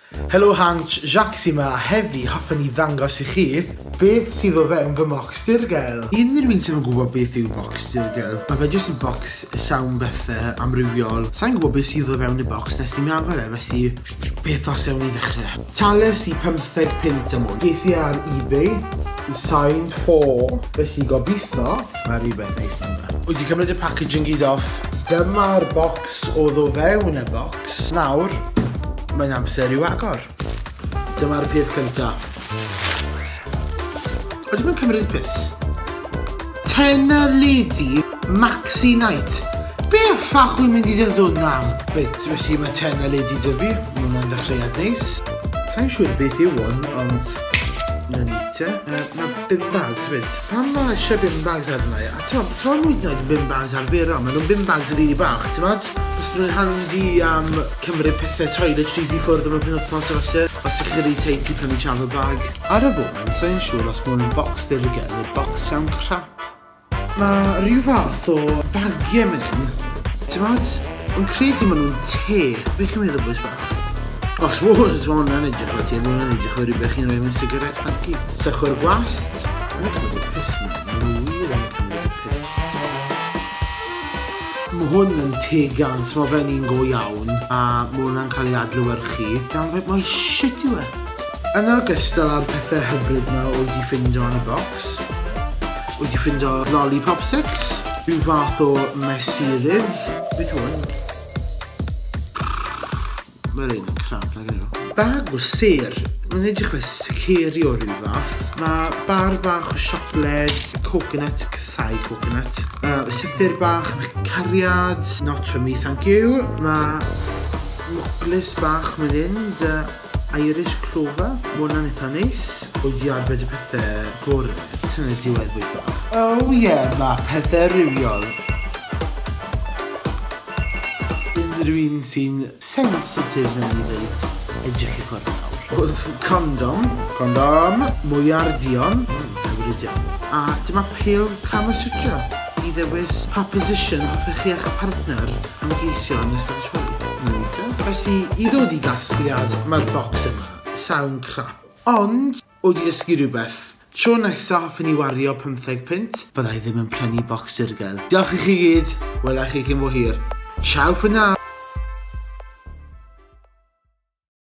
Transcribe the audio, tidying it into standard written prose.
Helo Hanch, Jacques yma, heddi hoffwn I ddangos I chi beth sydd o fewn fy bocs dirgel. Unrhyw un sydd yn gwybod beth yw bocs dirgel. Mae fe jyst yn bocs llawn bethau amrywiol. Sa'n gwybod beth sydd o fewn y bocs nes i'n agor felly beth os ewn I ddechrau. Tales I 15 pint am hwn. Ges I ar eBay, signed for, felly gobeithio. Mae rhywbeth neis fan yma. Wyt ti cymryd y packaging gyd off. Dyma'r bocs oedd o fewn y bocs. Nawr, mae'n amser i'w agor. Dyma'r peth cyntaf. Oedden nhw'n cymryd pus? Tena Lady Maxi Night. Be ffach wy'n mynd I ddod am? Reit, felly mae Tena Lady dy fi. Mae hwnna'n ddechreuad neis. Sa'n siŵr beth yw hwn, ond na ni te. Mae bin bags fyd. Pan mae eisiau bin bags arna I? A ti'n mwyn gwneud bin bags arferol? Mae nhw'n bin bags rili bach, ti'n mwyn? Os nhw'n handi am cymryd pethau toiletries I ffwrdd am y penwythnos efallai, os ych chi'n irritated I prynu travel bag. Ar y foment, sa'n siŵr os mae nhw'n bocs dirgel neu bocs llawn crap. Mae rhyw fath o bagiau mynd hyn. Ti'n mwyn? Ond credu maen nhw'n te. Beth chi'n meddwl bwys bach? Os mae hwnna'n edrych o ti, hwnna'n edrych o rhywbeth chi'n rhoi mewn sigaret ffanci. Sychwr gwallt. Mae'n cymryd y pus yma. Mae'n wir yn cymryd y pus. Mae hwn yn tegant, mae fe'n un go iawn, a mae hwnna'n cael ei adlewyrchu. Gan fe, mae'n shit yw e. Yn ogystal â'r pethau hybryd yma oedd I ffindo yn y bocs. Oedd I ffindo Lollipop Six, rhyw fath o mesurydd. Beth hwn? Mae'r un yn crap nag yno. Bag o ser. Mae'n edrych fel siceri o rhyw fath. Mae bar bach o siocled, coconut, casau coconut. Llythyr bach, mae cariad, not for me, thank you. Mae mwclis bach mynd hyn, dy Irish clover. Mae hwnna'n eitha neis. Oedd I arbed y pethau gorau. Tyna diwedd bwyd bach. Oh yeah, mae pethau rywiol. Unrhyw un sy'n sensitif yn I ddweud edrych I ffwrdd nawr. Oedd condom, mwyar dion, a dyma pêl Kama Sutra I ddewis pa position hoffech chi eich partner am geisio yn ystafell wely. Felly, I ddod I gasgliad, mae'r bocs yma, llawn crap. Ond, oedd I ddysgu rhywbeth. Tro nesaf hoffwn I wario 15 pint, byddai ddim yn prynu bocs dirgel. Diolch I chi gyd, welai chi cyn fo hir. Ciao for now!